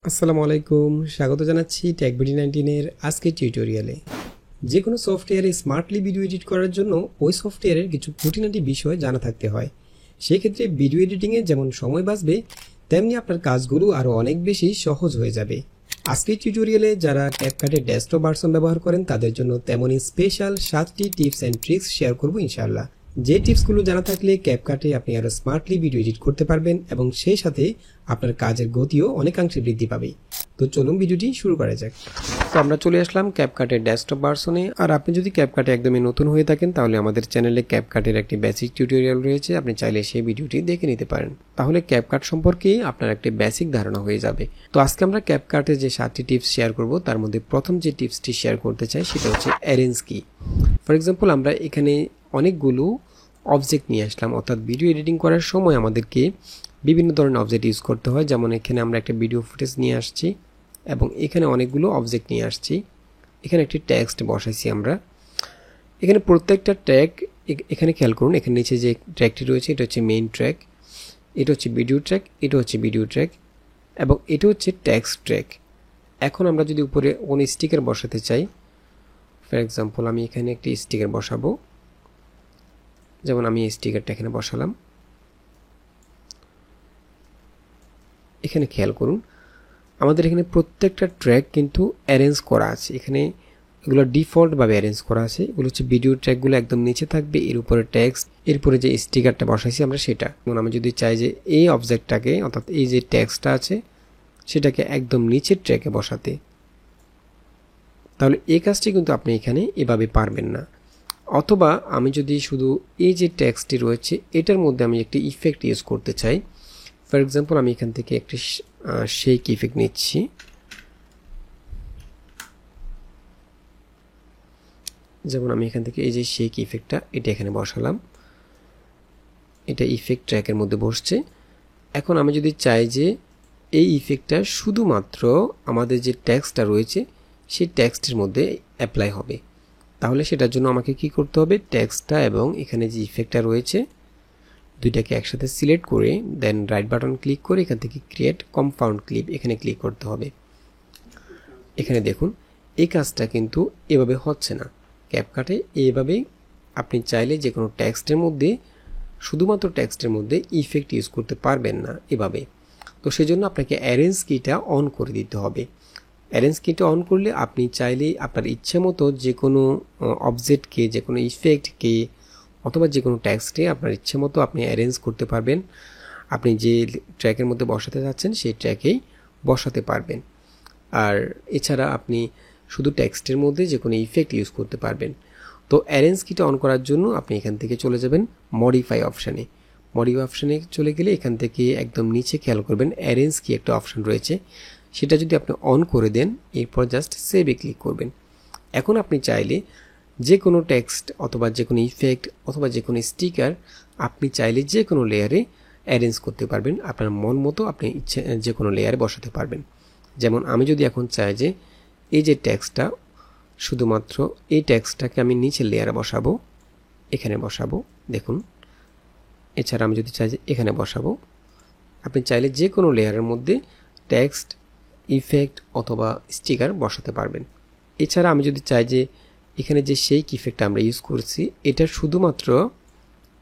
আসসালামু আলাইকুম, স্বাগত জানাচ্ছি টেকবিডি 19 এর আজকের টিউটোরিয়ালে। যে কোনো সফটওয়্যারে স্মার্টলি ভিডিও এডিট করার জন্য ওই সফটওয়্যারের কিছু খুঁটিনাটি বিষয় জানা থাকতে হয়। সেক্ষেত্রে ভিডিও এডিটিংয়ে যেমন সময় বাঁচবে, তেমনি আপনার কাজগুলো আরও অনেক বেশি সহজ হয়ে যাবে। আজকের টিউটোরিয়ালে যারা ক্যাপকাটের ডেস্কটপ ভার্সন ব্যবহার করেন তাদের জন্য তেমনই স্পেশাল 7টি টিপস অ্যান্ড ট্রিক্স শেয়ার করব ইনশাআল্লাহ। যে টিপসগুলো জানা থাকলে ক্যাপকাটে আপনি আরও স্মার্টলি ভিডিও এডিট করতে পারবেন এবং সেই সাথে আপনার কাজের গতিও অনেকাংশে বৃদ্ধি পাবে। তো চলুন ভিডিওটি শুরু করা যাক। তো আমরা চলে আসলাম ক্যাপকাটের ডেস্কটপ ভার্সনে। আর আপনি যদি ক্যাপকাটে একদমই নতুন হয়ে থাকেন তাহলে আমাদের চ্যানেলে ক্যাপকাটের একটি বেসিক টিউটোরিয়াল রয়েছে, আপনি চাইলে সেই ভিডিওটি দেখে নিতে পারেন। তাহলে ক্যাপকাট সম্পর্কে আপনার একটি বেসিক ধারণা হয়ে যাবে। তো আজকে আমরা ক্যাপকাটে যে 7টি টিপস শেয়ার করব তার মধ্যে প্রথম যে টিপসটি শেয়ার করতে চাই সেটা হচ্ছে অ্যারেঞ্জ কি। ফর এক্সাম্পল, আমরা এখানে অনেকগুলো অবজেক্ট নিয়ে আসলাম, অর্থাৎ ভিডিও এডিটিং করার সময় আমাদেরকে বিভিন্ন ধরনের অবজেক্ট ইউজ করতে হয়। যেমন এখানে আমরা একটা ভিডিও ফুটেজ নিয়ে আসছি এবং এখানে অনেকগুলো অবজেক্ট নিয়ে আসছি। এখানে একটি টেক্সট বসাইছি আমরা। এখানে প্রত্যেকটা ট্র্যাক, এখানে খেয়াল করুন, এখানে নিচে যে ট্র্যাকটি রয়েছে এটা হচ্ছে মেইন ট্র্যাক, এটা হচ্ছে ভিডিও ট্র্যাক, এটা হচ্ছে ভিডিও ট্র্যাক এবং এটা হচ্ছে টেক্সট ট্র্যাক। এখন আমরা যদি উপরে কোন স্টিকার বসাতে চাই, ফর এক্সাম্পল আমি এখানে একটি স্টিকার বসাবো। যেমন আমি এই স্টিকারটা এখানে বসালাম। এখানে খেয়াল করুন, আমাদের এখানে প্রত্যেকটা ট্র্যাক কিন্তু অ্যারেঞ্জ করা আছে। এখানে এগুলো ডিফল্টভাবে অ্যারেঞ্জ করা আছে। এগুলো হচ্ছে ভিডিও ট্র্যাকগুলো একদম নিচে থাকবে, এর উপরে টেক্সট, এরপরে যে স্টিকারটা বসাইছি আমরা সেটা। যেমন আমি যদি চাই যে এই অবজেক্টটাকে, অর্থাৎ এই যে টেক্সটটা আছে সেটাকে একদম নিচের ট্র্যাকে বসাতে, তাহলে এই কাজটি কিন্তু আপনি এখানে এভাবে পারবেন না। অথবা আমি যদি শুধু এই যে টেক্সটটি রয়েছে এটার মধ্যে আমি একটি ইফেক্ট ইউজ করতে চাই, ফর এক্সাম্পল আমি এখান থেকে একটি শেক ইফেক্ট নিচ্ছি। যেমন আমি এখান থেকে এই যে শেক ইফেক্টটা এটা এখানে বসালাম, এটা ইফেক্ট ট্র্যাকের মধ্যে বসছে। এখন আমি যদি চাই যে এই ইফেক্টটা শুধুমাত্র আমাদের যে টেক্সটটা রয়েছে সেই টেক্সটের মধ্যে অ্যাপ্লাই হবে, তাহলে সেটার জন্য আমাকে কি করতে হবে, টেক্সটটা এবং এখানে যে ইফেক্টটা রয়েছে দুইটাকে একসাথে সিলেক্ট করে দেন রাইট বাটন ক্লিক করে এখান থেকে ক্রিয়েট কম্পাউন্ড ক্লিপ এখানে ক্লিক করতে হবে। এখানে দেখুন এই কাজটা কিন্তু এভাবে হচ্ছে না। ক্যাপকাটে এইভাবে আপনি চাইলে যে কোনো টেক্সটের মধ্যে, শুধুমাত্র টেক্সটের মধ্যে ইফেক্ট ইউজ করতে পারবেন না এভাবে। তো সেজন্য আপনাকে অ্যারেঞ্জ কিটা অন করে দিতে হবে। অ্যারেঞ্জ কিটা অন করলে আপনি চাইলে আপনার ইচ্ছে মতো যে কোনো অবজেক্টকে, যে কোনো ইফেক্টকে অথবা যে কোনো টেক্সটে আপনার ইচ্ছে মতো আপনি অ্যারেঞ্জ করতে পারবেন। আপনি যে ট্র্যাকের মধ্যে বসাতে যাচ্ছেন সেই ট্র্যাকেই বসাতে পারবেন। আর এছাড়া আপনি শুধু টেক্সটের মধ্যে যে কোনো ইফেক্ট ইউজ করতে পারবেন। তো অ্যারেঞ্জ কিটা অন করার জন্য আপনি এখান থেকে চলে যাবেন মডিফাই অপশানে। মডিফাই অপশানে চলে গেলে এখান থেকে একদম নিচে খেয়াল করবেন অ্যারেঞ্জ কি একটা অপশান রয়েছে, সেটা যদি আপনি অন করে দেন এরপর জাস্ট সেভে ক্লিক করবেন। এখন আপনি চাইলে যে কোনো টেক্সট অথবা যে কোনো ইফেক্ট অথবা যে কোনো স্টিকার আপনি চাইলে যে কোনো লেয়ারে অ্যারেঞ্জ করতে পারবেন। আপনার মন মতো আপনি ইচ্ছে যে কোনো লেয়ারে বসাতে পারবেন। যেমন আমি যদি এখন চাই যে এই যে টেক্সটটা, শুধুমাত্র এই টেক্সটটাকে আমি নিচের লেয়ারে বসাবো, এখানে বসাবো দেখুন। এছাড়া আমি যদি চাই যে এখানে বসাবো, আপনি চাইলে যে কোনো লেয়ারের মধ্যে টেক্সট, ইফেক্ট অথবা স্টিকার বসাতে পারবেন। এছাড়া আমি যদি চাই যে এখানে যে শেক ইফেক্ট আমরা ইউজ করছি এটা শুধুমাত্র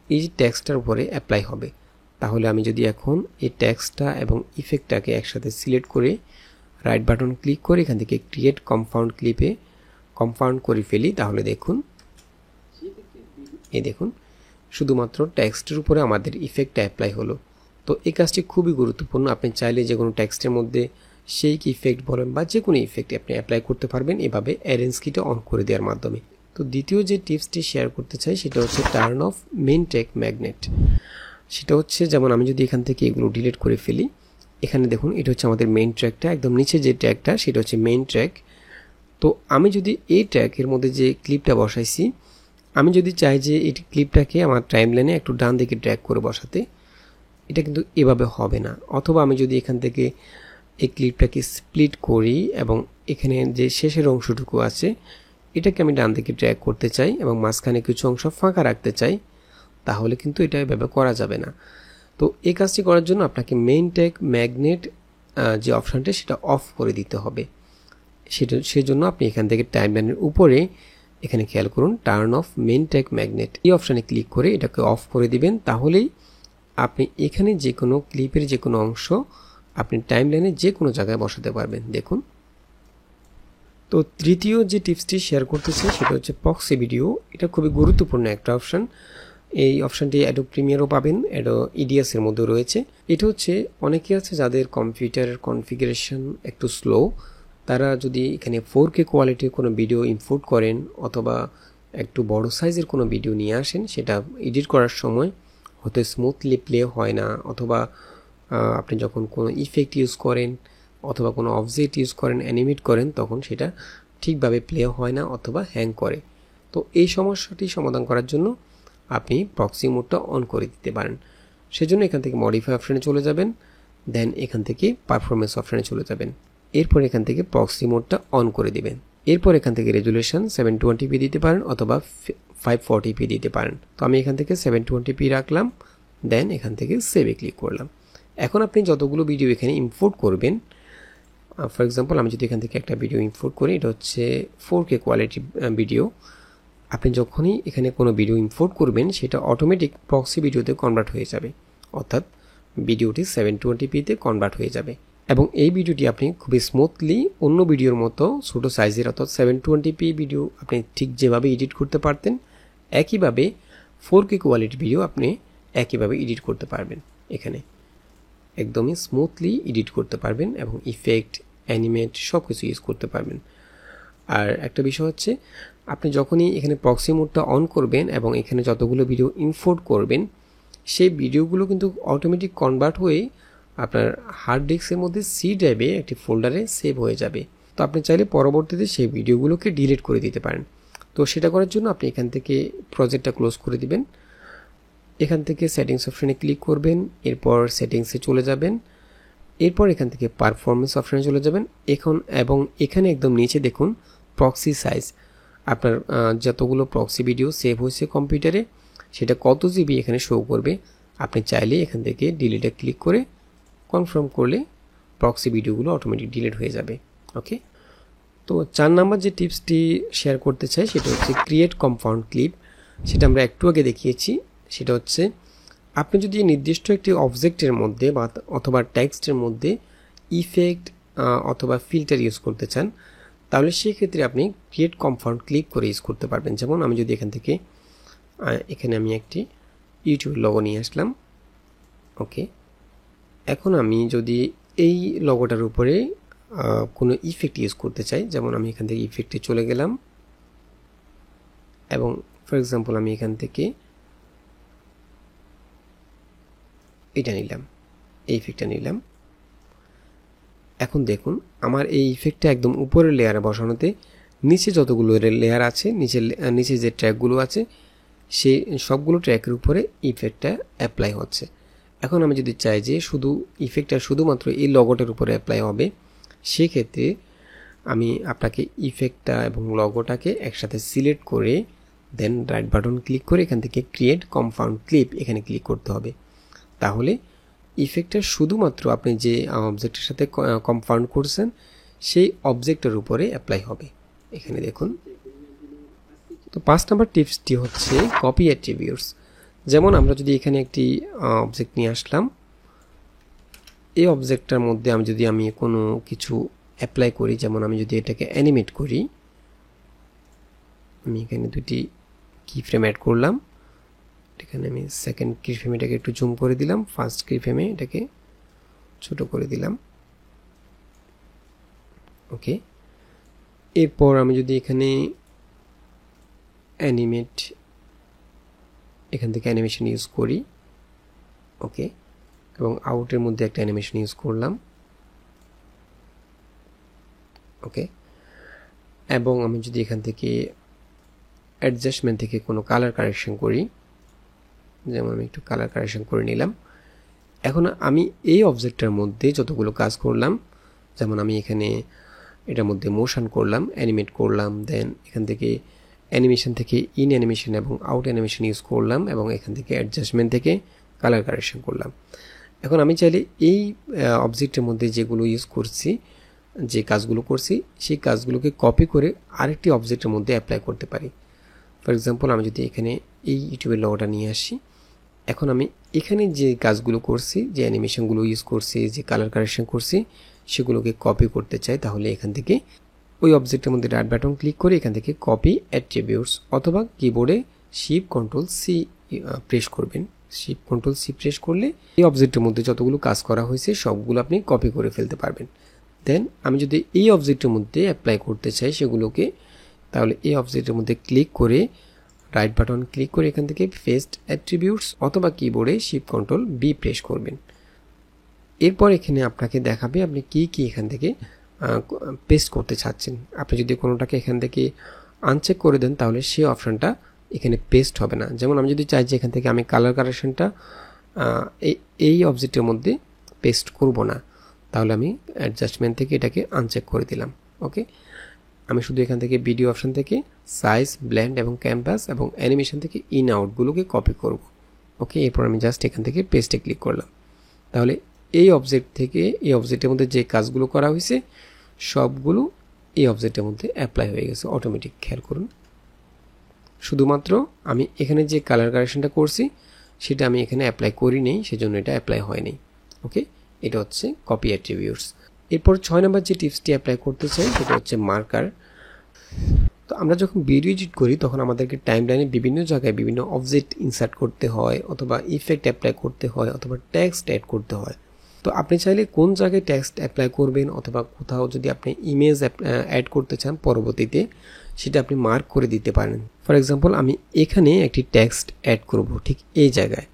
এই টেক্সটটার উপরে অ্যাপ্লাই হবে, তাহলে আমি যদি এখন এই টেক্সটটা এবং ইফেক্টটাকে একসাথে সিলেক্ট করে রাইট বাটন ক্লিক করে এখান থেকে ক্রিয়েট কম্পাউন্ড ক্লিপে কম্পাউন্ড করে ফেলি, তাহলে দেখুন এই দেখুন শুধুমাত্র টেক্সটের উপরে আমাদের ইফেক্টটা অ্যাপ্লাই হলো। তো এই কাজটি খুবই গুরুত্বপূর্ণ। আপনি চাইলে যে কোনো টেক্সটের মধ্যে শেক ইফেক্ট বলেন বা যে কোনো ইফেক্ট আপনি অ্যাপ্লাই করতে পারবেন এভাবে অ্যারেঞ্জ কিটা অন করে দেওয়ার মাধ্যমে। তো দ্বিতীয় যে টিপসটি শেয়ার করতে চাই সেটা হচ্ছে turn off main track magnet. সেটা হচ্ছে, যেমন আমি যদি এখান থেকে এগুলো ডিলিট করে ফেলি, এখানে দেখুন এটা হচ্ছে আমাদের মেইন ট্র্যাকটা, একদম নিচে যে ট্র্যাকটা সেটা হচ্ছে মেইন ট্র্যাক। তো আমি যদি এই ট্র্যাকের মধ্যে যে ক্লিপটা বসাইছি, আমি যদি চাই যে এই ক্লিপটাকে আমার টাইমলাইনে একটু ডান দিকে ড্র্যাগ করে বসাতে, এটা কিন্তু এভাবে হবে না। অথবা আমি যদি এখান থেকে এই ক্লিপটাকে স্প্লিট করি এবং এখানে যে শেষের অংশটুকু আছে এটাকে আমি ডান দিকে ড্র্যাগ করতে চাই এবং মাঝখানে কিছু অংশ ফাঁকা রাখতে চাই, তাহলে কিন্তু এটা এভাবে করা যাবে না। তো এই কাজটি করার জন্য আপনাকে মেইন ট্র্যাক ম্যাগনেট যে অপশানটা সেটা অফ করে দিতে হবে। সেজন্য আপনি এখান থেকে টাইমলাইনের উপরে এখানে খেয়াল করুন turn off main tag magnet, এই অপশানে ক্লিক করে এটাকে অফ করে দিবেন। তাহলেই আপনি এখানে যে কোনো ক্লিপের যে কোনো অংশ আপনি টাইমলাইনে যে কোনো জায়গায় বসাতে পারবেন। দেখুন, তো তৃতীয় যে টিপসটি শেয়ার করতেছে সেটা হচ্ছে প্রক্সি ভিডিও। এটা খুবই গুরুত্বপূর্ণ একটা অপশান। এই অপশানটি অ্যাডোব প্রিমিয়ারও পাবেন, ইডিএস এর মধ্যে রয়েছে। এটা হচ্ছে অনেকে আছে যাদের কম্পিউটারের কনফিগারেশন একটু স্লো, তারা যদি এখানে 4K কোয়ালিটির কোনো ভিডিও ইম্পোর্ট করেন অথবা একটু বড় সাইজের কোনো ভিডিও নিয়ে আসেন, সেটা এডিট করার সময় হয়তো স্মুথলি প্লে হয় না, অথবা আপনি যখন কোনো ইফেক্ট ইউজ করেন অথবা কোনো অবজেক্ট ইউজ করেন, অ্যানিমেট করেন, তখন সেটা ঠিকভাবে প্লে হয় না অথবা হ্যাং করে। তো এই সমস্যাটি সমাধান করার জন্য আপনি প্রক্সি মোডটা অন করে দিতে পারেন। সেজন্য এখান থেকে মডিফাই অপশানে চলে যাবেন, দেন এখান থেকে পারফরমেন্স অপশানে চলে যাবেন। এরপর এখান থেকে প্রক্সি মোডটা অন করে দিবেন। এরপর এখান থেকে রেজুলেশন 720p দিতে পারেন অথবা 540p দিতে পারেন। তো আমি এখান থেকে 720p রাখলাম, দেন এখান থেকে সেভে ক্লিক করলাম। এখন আপনি যতগুলো ভিডিও এখানে ইম্পোর্ট করবেন, ফর এক্সাম্পল আমি যদি এখান থেকে একটা ভিডিও ইম্পোর্ট করি, এটা হচ্ছে 4K কোয়ালিটি ভিডিও। আপনি যখনই এখানে কোনো ভিডিও ইম্পোর্ট করবেন সেটা অটোমেটিক প্রক্সি ভিডিওতে কনভার্ট হয়ে যাবে, অর্থাৎ ভিডিওটি 720pতে কনভার্ট হয়ে যাবে এবং এই ভিডিওটি আপনি খুবই স্মুথলি অন্য ভিডিওর মতো ছোটো সাইজের অর্থাৎ 720p ভিডিও আপনি ঠিক যেভাবে এডিট করতে পারতেন একইভাবে 4K কোয়ালিটি ভিডিও আপনি একইভাবে এডিট করতে পারবেন। এখানে একদমই স্মুথলি এডিট করতে পারবেন এবং ইফেক্ট, অ্যানিমেট সব কিছু ইউজ করতে পারবেন। আর একটা বিষয় হচ্ছে, আপনি যখনই এখানে প্রক্সি মোডটা অন করবেন এবং এখানে যতগুলো ভিডিও ইম্পোর্ট করবেন, সেই ভিডিওগুলো কিন্তু অটোমেটিক কনভার্ট হয়ে আপনার হার্ড ডিস্কের মধ্যে সি ড্রাইভে একটি ফোল্ডারে সেভ হয়ে যাবে। তো আপনি চাইলে পরবর্তীতে সেই ভিডিওগুলোকে ডিলিট করে দিতে পারেন। তো সেটা করার জন্য আপনি এখান থেকে প্রজেক্টটা ক্লোজ করে দিবেন, এখান থেকে সেটিংস অপশানে ক্লিক করবেন, এরপর সেটিংসে চলে যাবেন, এরপর এখান থেকে পারফরমেন্স অপশানে চলে যাবেন। এবং এখানে একদম নিচে দেখুন প্রক্সি সাইজ, আপনার যতগুলো প্রক্সি ভিডিও সেভ হয়েছে কম্পিউটারে সেটা কত জিবি এখানে শো করবে। আপনি চাইলে এখান থেকে ডিলিটে ক্লিক করে কনফার্ম করলে প্রক্সি ভিডিওগুলো অটোমেটিক ডিলিট হয়ে যাবে। ওকে, তো 4 নাম্বার যে টিপসটি শেয়ার করতে চাই সেটা হচ্ছে ক্রিয়েট কম্পাউন্ড ক্লিপ। সেটা আমরা একটু আগে দেখিয়েছি। সেটা হচ্ছে আপনি যদি নির্দিষ্ট একটি অবজেক্টের মধ্যে বা অথবা টেক্সটের মধ্যে ইফেক্ট অথবা ফিল্টার ইউজ করতে চান, তাহলে সেক্ষেত্রে আপনি ক্রিয়েট কম্পাউন্ড ক্লিপ করে ইউজ করতে পারবেন। যেমন আমি যদি এখান থেকে এখানে আমি একটি ইউটিউব লোগো নিয়ে আসলাম। ওকে, এখন আমি যদি এই লোগোটার উপরে কোনো ইফেক্ট ইউজ করতে চাই, যেমন আমি এখান থেকে ইফেক্টে চলে গেলাম এবং ফর এক্সাম্পল আমি এখান থেকে এটা নিলাম, এই ইফেক্টটা নিলাম। এখন দেখুন আমার এই ইফেক্টটা একদম উপরের লেয়ারে বসানোতে নিচে যতগুলো লেয়ার আছে, নিচে যে ট্র্যাকগুলো আছে সেই সবগুলো ট্র্যাকের উপরে ইফেক্টটা অ্যাপ্লাই হচ্ছে। এখন আমি যদি চাই যে শুধু ইফেক্টটা শুধুমাত্র এই লগোটার উপরে অ্যাপ্লাই হবে, সেক্ষেত্রে আমি আপনাকে ইফেক্টটা এবং লগোটাকে একসাথে সিলেক্ট করে দেন রাইট বাটন ক্লিক করে এখান থেকে ক্রিয়েট কম্পাউন্ড ক্লিপ এখানে ক্লিক করতে হবে। তাহলে ইফেক্টটা শুধুমাত্র আপনি যে অবজেক্টের সাথে কম্পাউন্ড করছেন সেই অবজেক্টের উপরে অ্যাপ্লাই হবে। এখানে দেখুন। তো 5 নাম্বার টিপসটি হচ্ছে কপি অ্যাট্রিবিউটস। যেমন আমরা যদি এখানে একটি অবজেক্ট নিয়ে আসলাম, এই অবজেক্টটার মধ্যে আমি কোনো কিছু অ্যাপ্লাই করি, যেমন আমি যদি এটাকে অ্যানিমেট করি, আমি এখানে দুটি কি ফ্রেম অ্যাড করলাম। এখানে আমি সেকেন্ড কি ফ্রেম এটাকে একটু জুম করে দিলাম, ফার্স্ট কি ফ্রেমে এটাকে ছোট করে দিলাম। ওকে, এরপর আমি যদি এখানে অ্যানিমেট, এখান থেকে অ্যানিমেশন ইউজ করি। ওকে, এবং আউটের মধ্যে একটা অ্যানিমেশন ইউজ করলাম। ওকে, এবং আমি যদি এখান থেকে অ্যাডজাস্টমেন্ট থেকে কোনো কালার কারেকশন করি, যেমন আমি একটু কালার কারেকশন করে নিলাম। এখন আমি এই অবজেক্টটার মধ্যে যতগুলো কাজ করলাম, যেমন আমি এখানে এটার মধ্যে মোশন করলাম, অ্যানিমেট করলাম, দেন এখান থেকে অ্যানিমেশন থেকে ইন অ্যানিমেশন এবং আউট অ্যানিমেশন ইউজ করলাম এবং এখান থেকে অ্যাডজাস্টমেন্ট থেকে কালার কারেকশন করলাম। এখন আমি চাইলে এই অবজেক্টের মধ্যে যেগুলো ইউজ করছি, যে কাজগুলো করছি, সেই কাজগুলোকে কপি করে আরেকটি অবজেক্টের মধ্যে অ্যাপ্লাই করতে পারি। ফর এক্সাম্পল আমি যদি এখানে এই ইউটিউবের লোগোটা নিয়ে আসি, এখন আমি এখানে যে কাজগুলো করছি, যে অ্যানিমেশনগুলো ইউজ করছি, যে কালার কারেকশন করছি, সেগুলোকে কপি করতে চাই, তাহলে এখান থেকে ওই অবজেক্টের মধ্যে রাইট বাটন ক্লিক করে এখান থেকে কপি অ্যাট্রিবিউটস, অথবা কিবোর্ডে শিফট কন্ট্রোল সি প্রেস করবেন। শিফট কন্ট্রোল সি প্রেস করলে এই অবজেক্টের মধ্যে যতগুলো কাজ করা হয়েছে সবগুলো আপনি কপি করে ফেলতে পারবেন। দেন আমি যদি এই অবজেক্টের মধ্যে অ্যাপ্লাই করতে চাই সেগুলোকে, তাহলে এই অবজেক্টের মধ্যে ক্লিক করে রাইট বাটন ক্লিক করে এখান থেকে পেস্ট অ্যাট্রিবিউটস, অথবা কিবোর্ডে শিফট কন্ট্রোল বি প্রেস করবেন। এরপর এখানে আপনাকে দেখাবে আপনি কি কি এখান থেকে পেস্ট করতে চাচ্ছেন। আপনি যদি কোনোটাকে এখান থেকে আনচেক করে দেন তাহলে সেই অপশানটা এখানে পেস্ট হবে না। যেমন আমি যদি চাই যে এখান থেকে আমি কালার কারেকশনটা এই অবজেক্টের মধ্যে পেস্ট করব না, তাহলে আমি অ্যাডজাস্টমেন্ট থেকে এটাকে আনচেক করে দিলাম। ওকে, আমি শুধু এখান থেকে ভিডিও অপশান থেকে সাইজ, ব্লেন্ড এবং ক্যানভাস এবং অ্যানিমেশন থেকে ইন আউটগুলোকে কপি করব। ওকে, এরপর আমি জাস্ট এখান থেকে পেস্টে ক্লিক করলাম। তাহলে এই অবজেক্ট থেকে এই অবজেক্টের মধ্যে যে কাজগুলো করা হয়েছে সবগুলো এই অবজেক্টের মধ্যে অ্যাপ্লাই হয়ে গেছে অটোমেটিক। খেয়াল করুন, শুধুমাত্র আমি এখানে যে কালার কারেকশনটা করছি সেটা আমি এখানে অ্যাপ্লাই করি নেই, সেজন্য এটা অ্যাপ্লাই হয়নি। ওকে, এটা হচ্ছে কপি অ্যাট্রিবিউটস। এরপর 6 নম্বর যে টিপসটি অ্যাপ্লাই করতে চাই সেটা হচ্ছে মার্কার। তো আমরা যখন ভিডিও এডিট করি তখন আমাদেরকে টাইমলাইনে বিভিন্ন জায়গায় বিভিন্ন অবজেক্ট ইনসার্ট করতে হয়, অথবা ইফেক্ট অ্যাপ্লাই করতে হয়, অথবা টেক্সট অ্যাড করতে হয়। তো আপনি চাইলে কোন জায়গায় টেক্সট অ্যাপ্লাই করবেন, অথবা কোথাও যদি আপনি ইমেজ অ্যাড করতে চান পরবর্তীতে, সেটা আপনি মার্ক করে দিতে পারেন। ফর এক্সাম্পল আমি এখানে একটি টেক্সট অ্যাড করব ঠিক এই জায়গায়,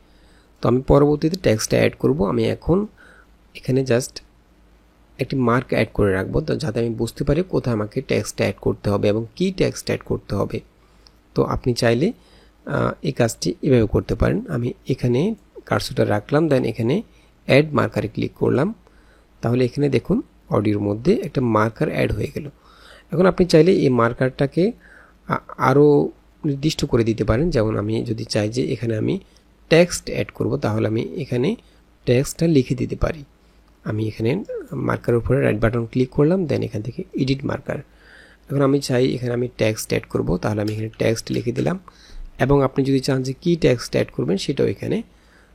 তো আমি পরবর্তীতে টেক্সটটা অ্যাড করব। আমি এখন এখানে জাস্ট একটি মার্ক অ্যাড করে রাখবো, তো যাতে আমি বুঝতে পারি কোথায় আমাকে টেক্সটটা অ্যাড করতে হবে এবং কি টেক্সট অ্যাড করতে হবে। তো আপনি চাইলে এই কাজটি এভাবে করতে পারেন। আমি এখানে কার্সরটা রাখলাম, দেন এখানে অ্যাড মার্কারে ক্লিক করলাম। তাহলে এখানে দেখুন অডিওর মধ্যে একটা মার্কার অ্যাড হয়ে গেল। এখন আপনি চাইলে এই মার্কারটাকে আরও নির্দিষ্ট করে দিতে পারেন। যেমন আমি যদি চাই যে এখানে আমি টেক্সট অ্যাড করব, তাহলে আমি এখানে টেক্সটটা লিখে দিতে পারি। আমি এখানে মার্কারের উপরে রাইট বাটন ক্লিক করলাম, দেন এখান থেকে এডিট মার্কার। এখন আমি চাই এখানে আমি টেক্সট অ্যাড করব, তাহলে আমি এখানে টেক্সট লিখে দিলাম। এবং আপনি যদি চান যে কী টেক্সট অ্যাড করবেন সেটাও এখানে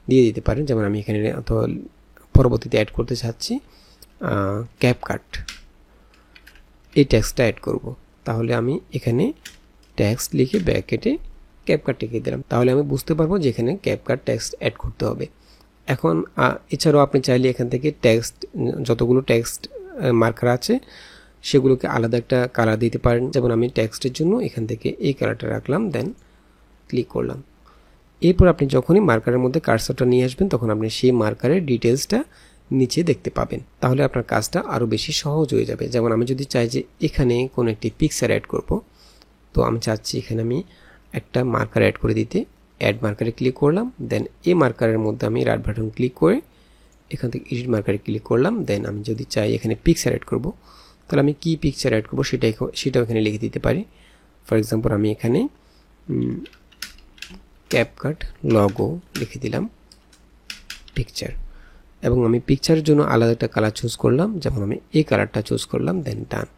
দিয়ে দিতে পারেন। যেমন আমি এখানে অথবা পরবর্তীতে অ্যাড করতে চাচ্ছি ক্যাপকাট, এই টেক্সটটা অ্যাড করব। তাহলে আমি এখানে টেক্সট লিখে ব্র্যাকেটে ক্যাপকাট লিখে দিলাম। তাহলে আমি বুঝতে পারবো যে এখানে ক্যাপকাট টেক্সট অ্যাড করতে হবে। এখন এছাড়াও আপনি চাইলে এখান থেকে টেক্সট, যতগুলো টেক্সট মার্কার আছে সেগুলোকে আলাদা একটা কালার দিতে পারেন। যেমন আমি টেক্সটের জন্য এখান থেকে এই কালারটা রাখলাম, দেন ক্লিক করলাম। এরপর আপনি যখনই মার্কারের মধ্যে কার্সরটা নিয়ে আসবেন তখন আপনি সেই মার্কারের ডিটেলসটা নিচে দেখতে পাবেন। তাহলে আপনার কাজটা আরও বেশি সহজ হয়ে যাবে। যেমন আমি যদি চাই যে এখানে কোনো একটি পিকচার অ্যাড করব, তো আমি চাচ্ছি এখানে আমি একটা মার্কার অ্যাড করে দিতে, অ্যাড মার্কারে ক্লিক করলাম, দেন এই মার্কারের মধ্যে আমি রাইট বাটন ক্লিক করে এখান থেকে এডিট মার্কারে ক্লিক করলাম। দেন আমি যদি চাই এখানে পিকচার অ্যাড করব, তাহলে আমি কি পিকচার অ্যাড করবো সেটাও এখানে লিখে দিতে পারি। ফর এক্সাম্পল আমি এখানে ক্যাপকাট লগো লিখে দিলাম পিকচার, এবং আমি পিকচারের জন্য আলাদা একটা কালার চুজ করলাম। যেমন আমি এই কালারটা চুজ করলাম, দেন ডান।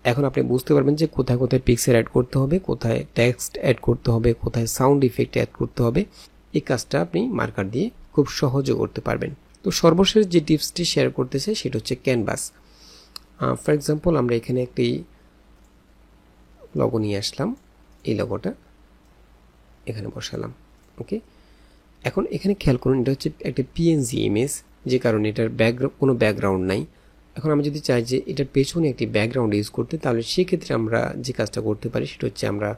এখন আপনি বুঝতে পারবেন যে কোথায় কোথায় পিকচার অ্যাড করতে হবে, কোথায় টেক্সট অ্যাড করতে হবে, কোথায় সাউন্ড ইফেক্ট অ্যাড করতে হবে। এই কাজটা আপনি মার্কার দিয়ে খুব সহজে করতে পারবেন। তো সর্বশেষ যে টিপসটি শেয়ার করতে চাই সেটা হচ্ছে ক্যানভাস। ফর এক্সাম্পল আমরা এখানে একটি লগো নিয়ে আসলাম, এই লগোটা এখানে বসালাম। ওকে, এখন এখানে খেয়াল করুন এটা হচ্ছে একটা পিএনজি ইমেজ, যে কারণে এটার কোনো ব্যাকগ্রাউন্ড নাই। এখন আমি যদি চাই যে এটার পেছনে একটি ব্যাকগ্রাউন্ড ইউজ করতে, তাহলে সেক্ষেত্রে আমরা যে কাজটা করতে পারি সেটা হচ্ছে আমরা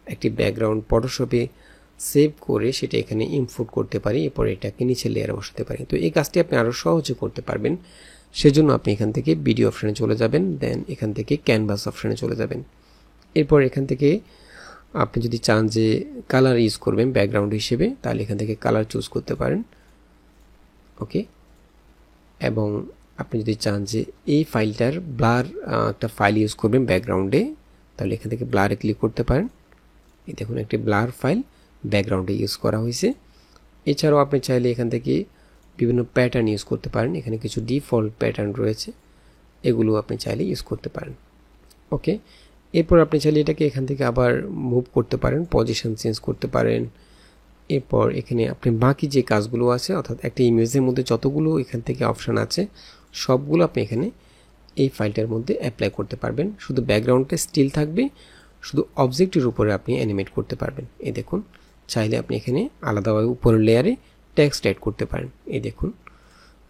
একটি ব্যাকগ্রাউন্ড ফটোশপে সেভ করে সেটা এখানে ইম্পোর্ট করতে পারি, এরপর এটাকে নিচে লেয়ারে বসাতে পারি। তো এই কাজটি আপনি আরও সহজে করতে পারবেন। সেজন্য আপনি এখান থেকে ভিডিও অপশানে চলে যাবেন, দেন এখান থেকে ক্যানভাস অপশানে চলে যাবেন। এরপর এখান থেকে আপনি যদি চান যে কালার ইউজ করবেন ব্যাকগ্রাউন্ড হিসেবে, তাহলে এখান থেকে কালার চুজ করতে পারেন। ওকে, এবং আপনি যদি চান যে এই ফাইলটার ব্লার একটা ফাইল ইউজ করবেন ব্যাকগ্রাউন্ডে, তাহলে এখান থেকে ব্লারে ক্লিক করতে পারেন। এই দেখুন একটি ব্লার ফাইল ব্যাকগ্রাউন্ডে ইউজ করা হয়েছে। এছাড়াও আপনি চাইলে এখান থেকে বিভিন্ন প্যাটার্ন ইউজ করতে পারেন। এখানে কিছু ডিফল্ট প্যাটার্ন রয়েছে, এগুলো আপনি চাইলে ইউজ করতে পারেন। ওকে, এরপর আপনি চাইলে এটাকে এখান থেকে আবার মুভ করতে পারেন, পজিশন চেঞ্জ করতে পারেন। এরপর এখানে আপনি বাকি যে কাজগুলো আছে, অর্থাৎ একটা ইমেজের মধ্যে যতগুলো এখান থেকে অপশান আছে সবগুলো আপনি এখানে এই ফাইলটার মধ্যে অ্যাপ্লাই করতে পারবেন। শুধু ব্যাকগ্রাউন্ডটা স্টিল থাকবে, শুধু অবজেক্টের উপরে আপনি অ্যানিমেট করতে পারবেন। এই দেখুন, চাইলে আপনি এখানে আলাদাভাবে উপরের লেয়ারে টেক্সট অ্যাড করতে পারেন। এই দেখুন,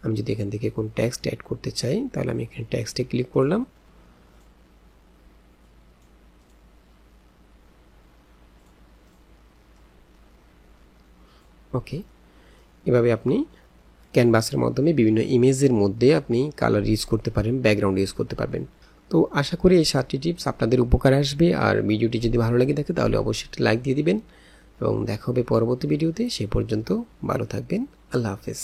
আমি যদি এখান থেকে কোন টেক্সট অ্যাড করতে চাই তাহলে আমি এখানে টেক্সটে ক্লিক করলাম। ওকে, এভাবে আপনি ক্যানভাসের মাধ্যমে বিভিন্ন ইমেজের মধ্যে আপনি কালার ইউজ করতে পারেন, ব্যাকগ্রাউন্ড ইউজ করতে পারবেন। তো আশা করি এই 7টি টিপস আপনাদের উপকারে আসবে। আর ভিডিওটি যদি ভালো লাগে থাকে তাহলে অবশ্যই একটা লাইক দিয়ে দিবেন এবং দেখা হবে পরবর্তী ভিডিওতে। সে পর্যন্ত ভালো থাকবেন। আল্লাহ হাফেজ।